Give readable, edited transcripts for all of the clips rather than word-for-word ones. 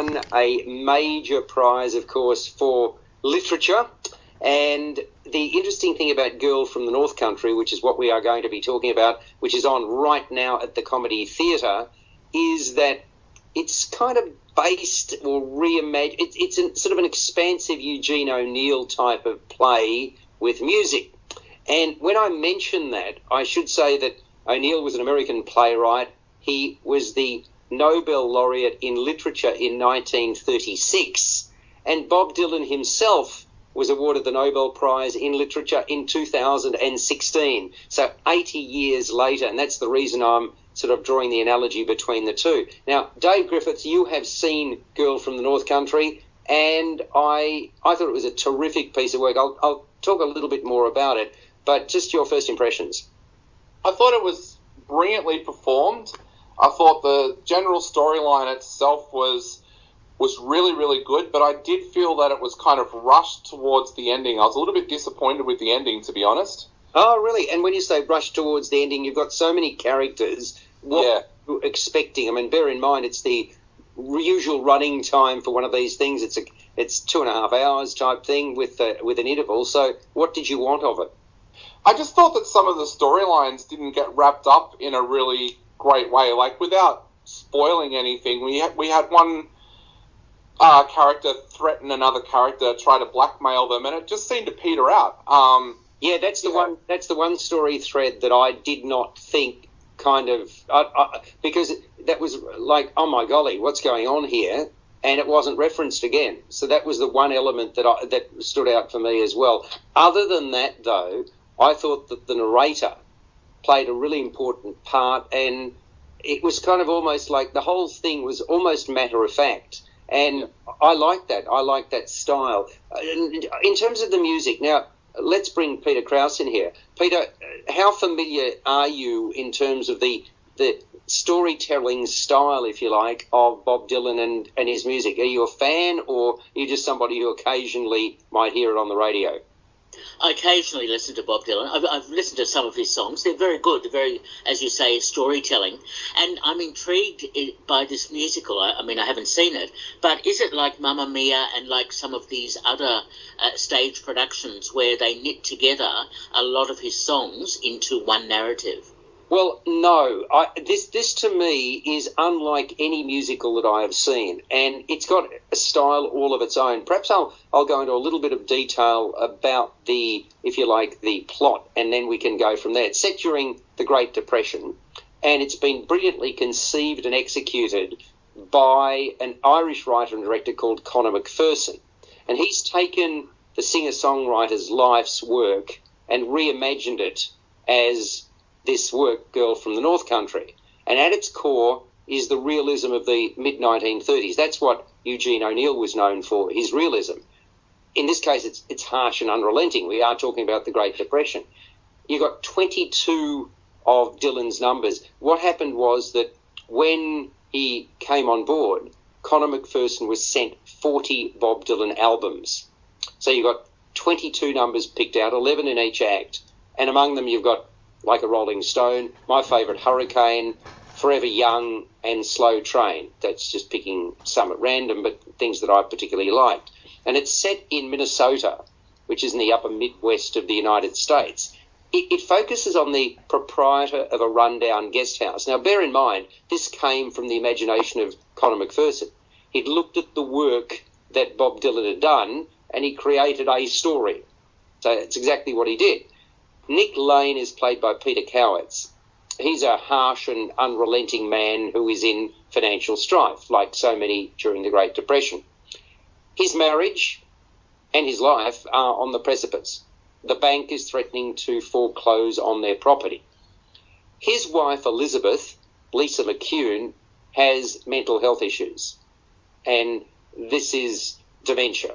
won a major prize, of course, for literature. And the interesting thing about Girl from the North Country, which is what we are going to be talking about, which is on right now at the Comedy Theatre, is that it's kind of based or reimagined. It's sort of an expansive Eugene O'Neill type of play with music. And when I mention that, I should say that O'Neill was an American playwright. He was the Nobel laureate in literature in 1936, and Bob Dylan himself was awarded the Nobel Prize in Literature in 2016, so 80 years later, and that's the reason I'm sort of drawing the analogy between the two. Now, Dave Griffiths, you have seen Girl from the North Country, and I thought it was a terrific piece of work. I'll talk a little bit more about it, but just your first impressions. I thought it was brilliantly performed. I thought the general storyline itself was really, really good, but I did feel that it was kind of rushed towards the ending. I was a little bit disappointed with the ending, to be honest. Oh, really? And when you say rushed towards the ending, you've got so many characters. What are you expecting? I mean, bear in mind, it's the usual running time for one of these things. It's 2.5 hours type thing with an interval. So what did you want of it? I just thought that some of the storylines didn't get wrapped up in a really great way. Like, without spoiling anything, we had one character threaten another character, try to blackmail them, and it just seemed to peter out. That's the one story thread that I did not think kind of because that was like, oh my golly, what's going on here? And it wasn't referenced again. So that was the one element that stood out for me as well. Other than that, though, I thought that the narrator played a really important part, and it was kind of almost like the whole thing was almost matter of fact. And I like that. I like that style. In terms of the music, now, let's bring Peter Krause in here. Peter, how familiar are you in terms of the storytelling style, if you like, of Bob Dylan and his music? Are you a fan, or are you just somebody who occasionally might hear it on the radio? I occasionally listen to Bob Dylan. I've listened to some of his songs. They're very good. They're very, as you say, storytelling. And I'm intrigued by this musical. I mean, I haven't seen it, but is it like Mamma Mia and like some of these other stage productions where they knit together a lot of his songs into one narrative? Well, no. This to me is unlike any musical that I have seen, and it's got a style all of its own. Perhaps I'll go into a little bit of detail about the, if you like, the plot, and then we can go from there. It's set during the Great Depression, and it's been brilliantly conceived and executed by an Irish writer and director called Conor McPherson, and he's taken the singer-songwriter's life's work and reimagined it as this work, Girl from the North Country. And at its core is the realism of the mid-1930s. That's what Eugene O'Neill was known for, his realism. In this case, it's harsh and unrelenting. We are talking about the Great Depression. You got 22 of Dylan's numbers. What happened was that when he came on board, Conor McPherson was sent 40 Bob Dylan albums. So you got 22 numbers picked out, 11 in each act. And among them you've got Like a Rolling Stone, my favourite Hurricane, Forever Young, and Slow Train. That's just picking some at random, but things that I particularly liked. And it's set in Minnesota, which is in the upper Midwest of the United States. It focuses on the proprietor of a rundown guest house. Now, bear in mind, this came from the imagination of Conor McPherson. He'd looked at the work that Bob Dylan had done, and he created a story. So that's exactly what he did. Nick Lane is played by Peter Cowitz. He's a harsh and unrelenting man who is in financial strife, like so many during the Great Depression. His marriage and his life are on the precipice. The bank is threatening to foreclose on their property. His wife, Elizabeth, Lisa McCune, has mental health issues, and this is dementia.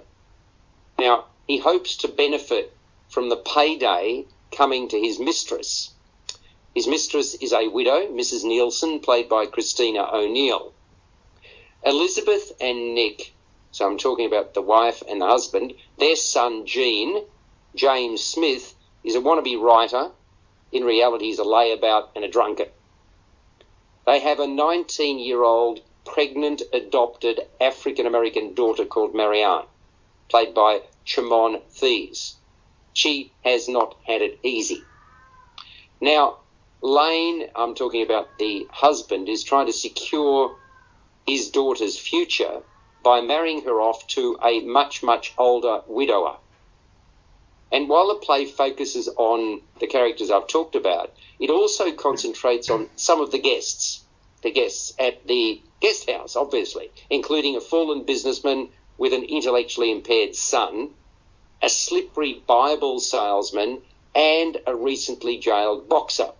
Now, he hopes to benefit from the payday coming to his mistress. His mistress is a widow, Mrs. Nielsen, played by Christina O'Neill. Elizabeth and Nick, so I'm talking about the wife and the husband, their son Gene, James Smith, is a wannabe writer. In reality, he's a layabout and a drunkard. They have a 19-year-old pregnant, adopted African-American daughter called Marianne, played by Chimon Thies. She has not had it easy. Now, Lane, I'm talking about the husband, is trying to secure his daughter's future by marrying her off to a much, much older widower. And while the play focuses on the characters I've talked about, it also concentrates on some of the guests at the guest house, obviously, including a fallen businessman with an intellectually impaired son, a slippery Bible salesman, and a recently jailed boxer.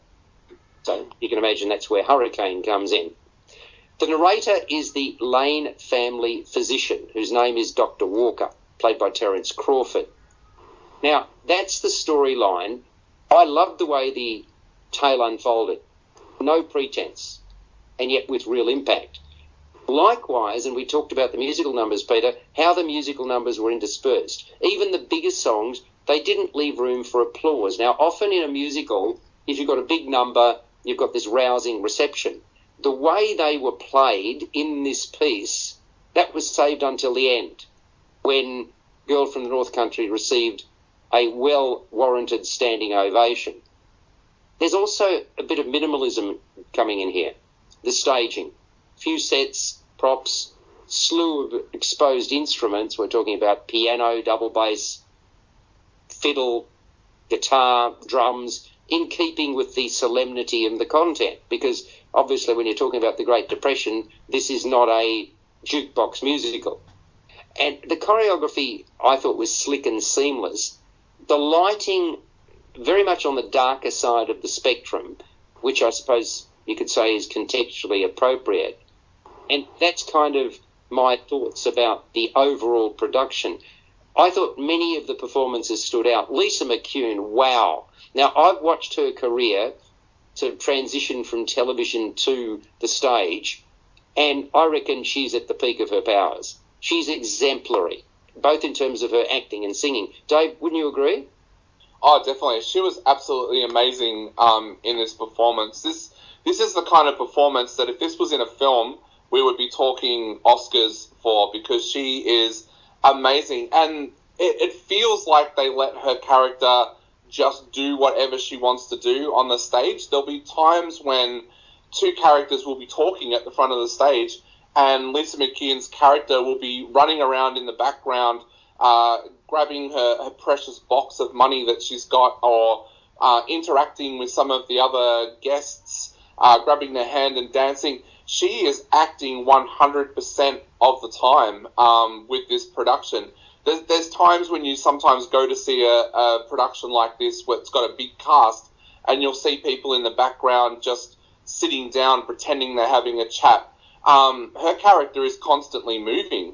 So you can imagine that's where Hurricane comes in. The narrator is the Lane family physician, whose name is Dr. Walker, played by Terence Crawford. Now, that's the storyline. I loved the way the tale unfolded. No pretense, and yet with real impact. Likewise, and we talked about the musical numbers, Peter, how the musical numbers were interspersed. Even the biggest songs, they didn't leave room for applause. Now, often in a musical, if you've got a big number, you've got this rousing reception. The way they were played in this piece, that was saved until the end, when Girl from the North Country received a well-warranted standing ovation. There's also a bit of minimalism coming in here. The staging, few sets, props, slew of exposed instruments. We're talking about piano, double bass, fiddle, guitar, drums, in keeping with the solemnity of the content, because obviously when you're talking about the Great Depression, this is not a jukebox musical. And the choreography, I thought, was slick and seamless. The lighting, very much on the darker side of the spectrum, which I suppose you could say is contextually appropriate. And that's kind of my thoughts about the overall production. I thought many of the performances stood out. Lisa McCune, wow. Now, I've watched her career sort of transition from television to the stage, and I reckon she's at the peak of her powers. She's exemplary, both in terms of her acting and singing. Dave, wouldn't you agree? Oh, definitely. She was absolutely amazing in this performance. This is the kind of performance that if this was in a film, we would be talking Oscars for, because she is amazing. And it feels like they let her character just do whatever she wants to do on the stage. There'll be times when two characters will be talking at the front of the stage, and Lisa McKeon's character will be running around in the background, grabbing her precious box of money that she's got, or interacting with some of the other guests, grabbing their hand and dancing. She is acting 100% of the time with this production. There's times when you sometimes go to see a production like this where it's got a big cast, and you'll see people in the background just sitting down pretending they're having a chat. Her character is constantly moving.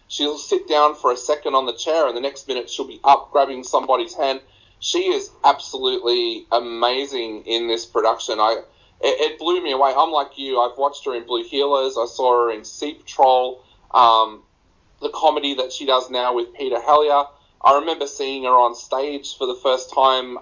She'll sit down for a second on the chair, and the next minute she'll be up grabbing somebody's hand. She is absolutely amazing in this production. It blew me away. I'm like you. I've watched her in Blue Heelers. I saw her in Sea Patrol. The comedy that she does now with Peter Hellier. I remember seeing her on stage for the first time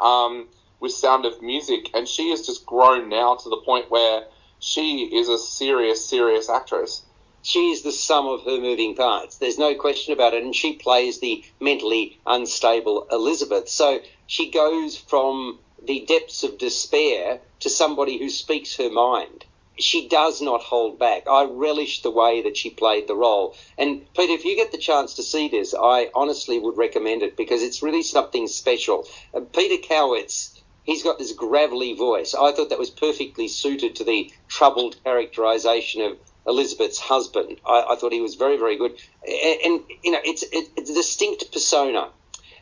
with Sound of Music, and she has just grown now to the point where she is a serious, serious actress. She is the sum of her moving parts. There's no question about it, and she plays the mentally unstable Elizabeth. So she goes from the depths of despair to somebody who speaks her mind. She does not hold back. I relish the way that she played the role. And, Peter, if you get the chance to see this, I honestly would recommend it, because it's really something special. Peter Cowitz, he's got this gravelly voice. I thought that was perfectly suited to the troubled characterisation of Elizabeth's husband. I thought he was very, very good. And you know, it's a distinct persona.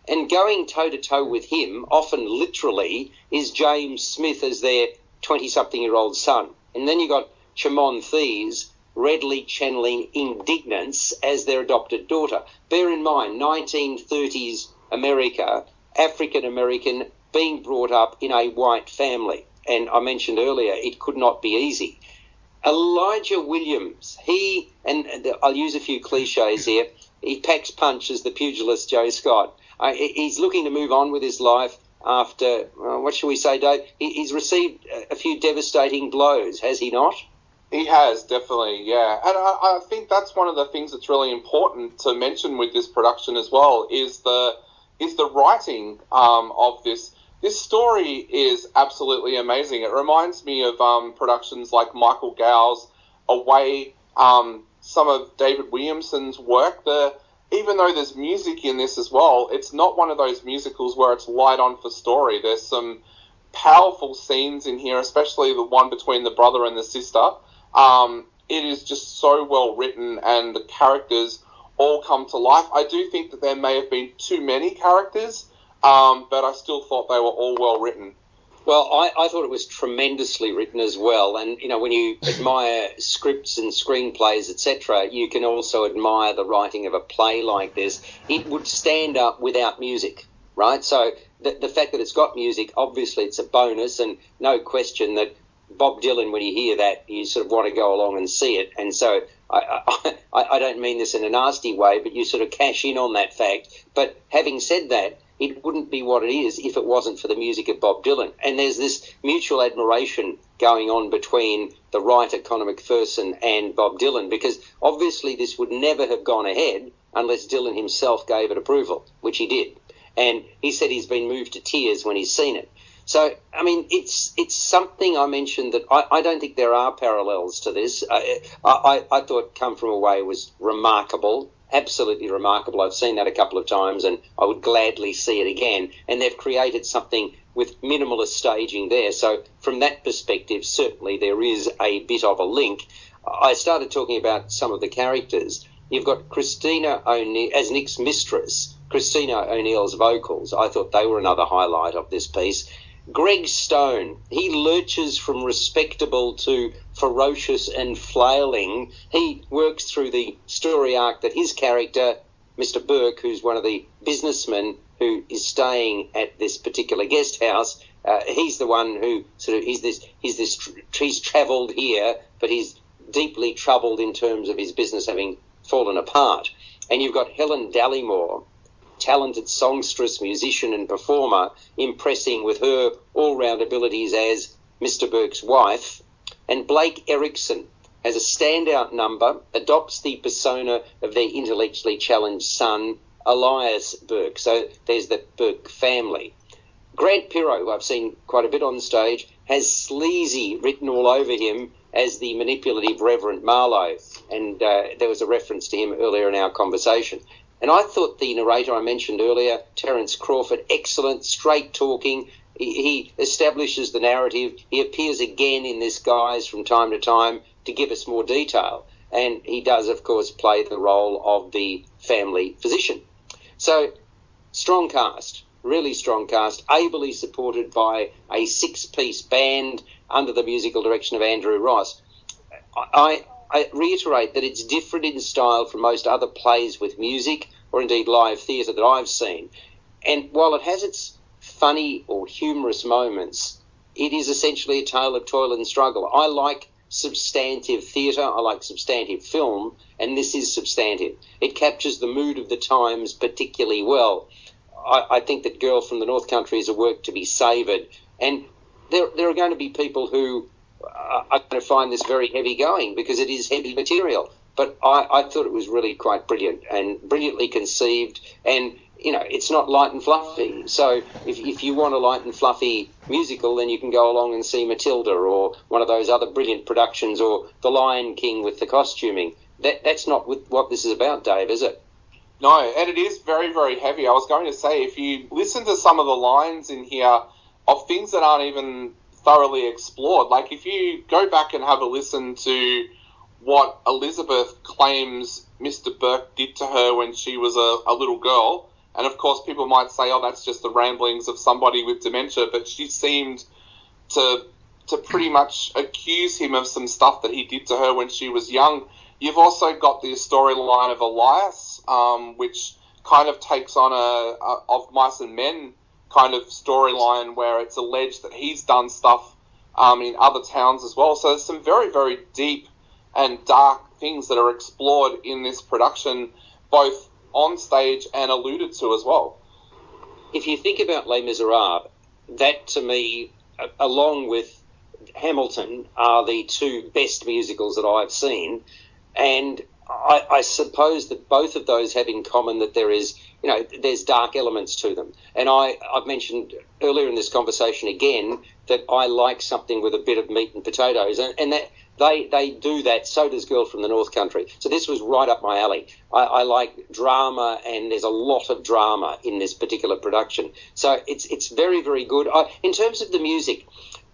And going toe-to-toe with him, often literally, is James Smith as their 20-something-year-old son. And then you got Chimon Thies readily channeling indignance as their adopted daughter. Bear in mind, 1930s America, African-American, being brought up in a white family. And I mentioned earlier, it could not be easy. Elijah Williams, and I'll use a few cliches here, he packs punch as the pugilist Joe Scott. He's looking to move on with his life after, what shall we say, Dave? He's received a few devastating blows, has he not? He has, definitely, yeah. And I think that's one of the things that's really important to mention with this production as well, is the writing of this. This story is absolutely amazing. It reminds me of productions like Michael Gow's Away, some of David Williamson's work. Even though there's music in this as well, it's not one of those musicals where it's light on for story. There's some powerful scenes in here, especially the one between the brother and the sister. It is just so well written, and the characters all come to life. I do think that there may have been too many characters, but I still thought they were all well written. Well, I thought it was tremendously written as well. And, you know, when you admire scripts and screenplays, etc., you can also admire the writing of a play like this. It would stand up without music, right? So the fact that it's got music, obviously it's a bonus, and no question that Bob Dylan, when you hear that, you sort of want to go along and see it. And so I don't mean this in a nasty way, but you sort of cash in on that fact. But having said that, it wouldn't be what it is if it wasn't for the music of Bob Dylan. And there's this mutual admiration going on between the writer, Conor McPherson, and Bob Dylan, because obviously this would never have gone ahead unless Dylan himself gave it approval, which he did. And he said he's been moved to tears when he's seen it. So, I mean, it's something I mentioned that I don't think there are parallels to this. I thought Come From Away was remarkable, absolutely remarkable. I've seen that a couple of times, and I would gladly see it again. And they've created something with minimalist staging there. So from that perspective, certainly there is a bit of a link. I started talking about some of the characters. You've got Christina O'Neill as Nick's mistress. Christina O'Neill's vocals, I thought they were another highlight of this piece. Greg Stone, he lurches from respectable to ferocious and flailing. He works through the story arc that his character, Mr. Burke, who's one of the businessmen who is staying at this particular guest house, he's the one who sort of he's travelled here, but he's deeply troubled in terms of his business having fallen apart. And you've got Helen Dallimore, talented songstress, musician and performer, impressing with her all-round abilities as Mr. Burke's wife. And Blake Erickson has a standout number, adopts the persona of their intellectually challenged son, Elias Burke. So there's the Burke family. Grant Pirro, who I've seen quite a bit on stage, has sleazy written all over him as the manipulative Reverend Marlowe. And there was a reference to him earlier in our conversation. And I thought the narrator I mentioned earlier, Terence Crawford, excellent, straight talking. He establishes the narrative. He appears again in this guise from time to time to give us more detail. And he does, of course, play the role of the family physician. So, strong cast, really strong cast, ably supported by a six-piece band under the musical direction of Andrew Ross. I reiterate that it's different in style from most other plays with music or indeed live theatre that I've seen. And while it has its funny or humorous moments, it is essentially a tale of toil and struggle. I like substantive theatre, I like substantive film, and this is substantive. It captures the mood of the times particularly well. I think that Girl from the North Country is a work to be savoured. And there are going to be people who are going to find this very heavy going because it is heavy material. But I thought it was really quite brilliant and brilliantly conceived. And, you know, it's not light and fluffy. So if you want a light and fluffy musical, then you can go along and see Matilda or one of those other brilliant productions, or The Lion King with the costuming. That's not what this is about, Dave, is it? No, and it is very, very heavy. I was going to say, if you listen to some of the lines in here of things that aren't even thoroughly explored, like if you go back and have a listen to what Elizabeth claims Mr. Burke did to her when she was a little girl, and of course people might say, oh, that's just the ramblings of somebody with dementia, but she seemed to pretty much accuse him of some stuff that he did to her when she was young. You've also got the storyline of Elias, which kind of takes on a Of Mice and Men kind of storyline where it's alleged that he's done stuff in other towns as well. So there's some very, very deep and dark things that are explored in this production, both on stage and alluded to as well. If you think about Les Miserables, that to me, along with Hamilton are the two best musicals that I've seen, and I suppose that both of those have in common that there's dark elements to them. And I've mentioned earlier in this conversation again that I like something with a bit of meat and potatoes, and that they do that. So does Girl from the North Country. So this was right up my alley. I like drama, and there's a lot of drama in this particular production. So it's very, very good. In terms of the music,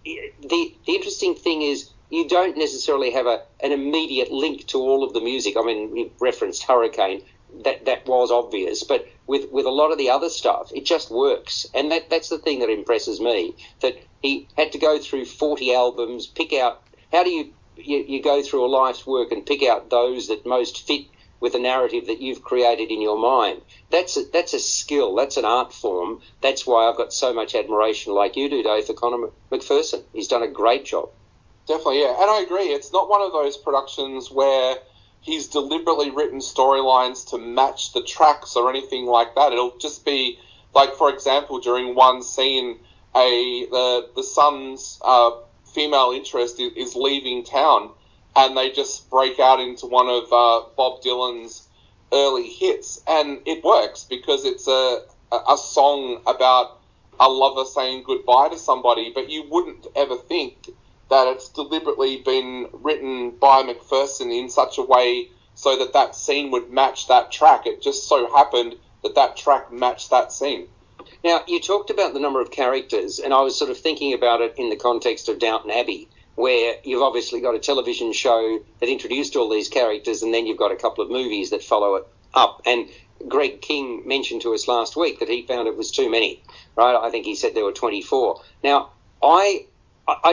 the interesting thing is, you don't necessarily have an immediate link to all of the music. I mean, we referenced Hurricane. That was obvious. But with a lot of the other stuff, it just works. And that's the thing that impresses me, that he had to go through 40 albums, pick out... How do you go through a life's work and pick out those that most fit with the narrative that you've created in your mind? That's a skill. That's an art form. That's why I've got so much admiration, like you do, Dave, for Conor McPherson. He's done a great job. Definitely, yeah. And I agree. It's not one of those productions where he's deliberately written storylines to match the tracks or anything like that. It'll just be, like, for example, during one scene, the son's female interest is leaving town, and they just break out into one of Bob Dylan's early hits. And it works because it's a song about a lover saying goodbye to somebody, but you wouldn't ever think that it's deliberately been written by McPherson in such a way so that scene would match that track. It just so happened that track matched that scene. Now, you talked about the number of characters, and I was sort of thinking about it in the context of Downton Abbey, where you've obviously got a television show that introduced all these characters, and then you've got a couple of movies that follow it up. And Greg King mentioned to us last week that he found it was too many, right? I think he said there were 24. Now, I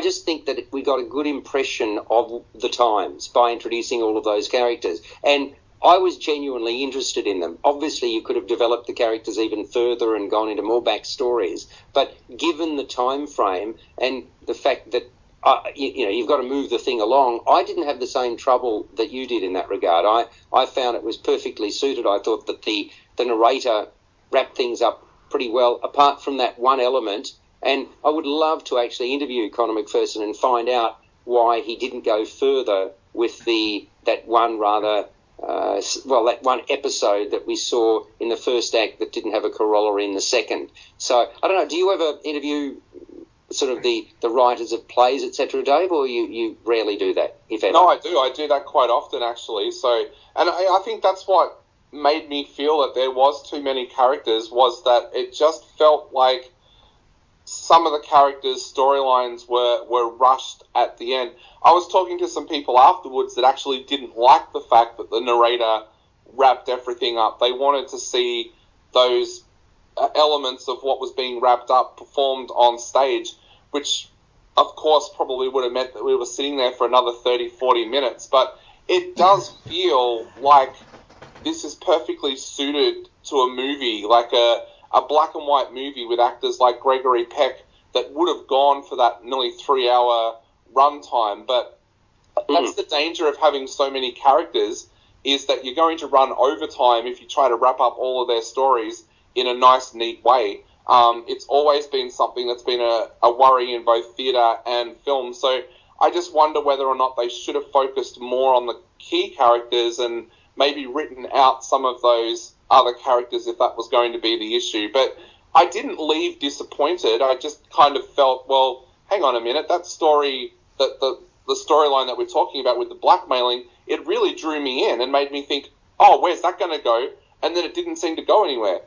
just think that we got a good impression of the times by introducing all of those characters. And I was genuinely interested in them. Obviously, you could have developed the characters even further and gone into more backstories. But given the time frame and the fact that, you've got to move the thing along, I didn't have the same trouble that you did in that regard. I found it was perfectly suited. I thought that the narrator wrapped things up pretty well, apart from that one element. And I would love to actually interview Conor McPherson and find out why he didn't go further with that one episode that we saw in the first act that didn't have a corollary in the second. So, I don't know, do you ever interview sort of the writers of plays, etc., Dave, or you rarely do that, if ever? No, I do. I do that quite often, actually. So, and I think that's what made me feel that there was too many characters, was that it just felt like some of the characters' storylines were rushed at the end. I was talking to some people afterwards that actually didn't like the fact that the narrator wrapped everything up. They wanted to see those elements of what was being wrapped up performed on stage, which, of course, probably would have meant that we were sitting there for another 30, 40 minutes. But it does feel like this is perfectly suited to a movie, like a black and white movie with actors like Gregory Peck that would have gone for that nearly 3-hour runtime. But that's the danger of having so many characters, is that you're going to run overtime if you try to wrap up all of their stories in a nice, neat way. It's always been something that's been a worry in both theatre and film. So I just wonder whether or not they should have focused more on the key characters and maybe written out some of those other characters if that was going to be the issue. But I didn't leave disappointed. I just kind of felt, well, hang on a minute, that story, the storyline that we're talking about with the blackmailing, it really drew me in and made me think, oh, where's that going to go? And then it didn't seem to go anywhere.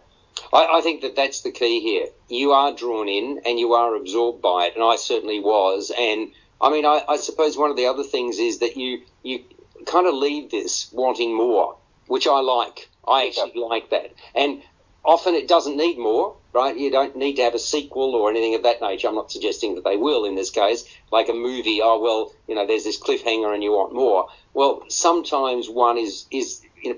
I think that's the key here. You are drawn in and you are absorbed by it, and I certainly was. And, I mean, I suppose one of the other things is that you kind of leave this wanting more, which I like. I actually like that. And often it doesn't need more, right? You don't need to have a sequel or anything of that nature. I'm not suggesting that they will in this case, like a movie. Oh, well, there's this cliffhanger and you want more. Well, sometimes one is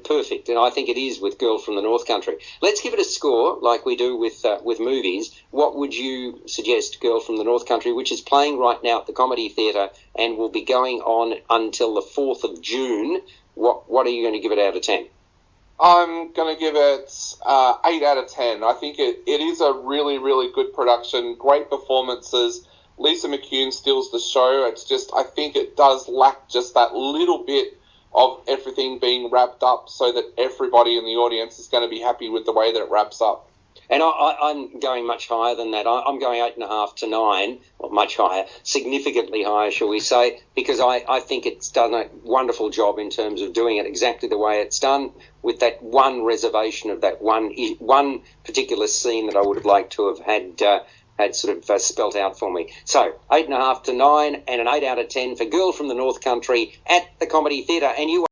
perfect, and I think it is with Girl from the North Country. Let's give it a score like we do with movies. What would you suggest Girl from the North Country, which is playing right now at the Comedy Theatre and will be going on until the 4th of June, what are you going to give it out of 10? I'm going to give it 8 out of 10. I think it is a really, really good production, great performances, Lisa McCune steals the show. It's just, I think it does lack just that little bit of everything being wrapped up so that everybody in the audience is going to be happy with the way that it wraps up. And I'm going much higher than that. I'm going 8.5 to 9, or much higher, significantly higher, shall we say, because I think it's done a wonderful job in terms of doing it exactly the way it's done, with that one reservation of that one particular scene that I would have liked to have had sort of spelt out for me. So 8.5 to 9, and an 8 out of 10 for Girl from the North Country at the Comedy Theatre. And you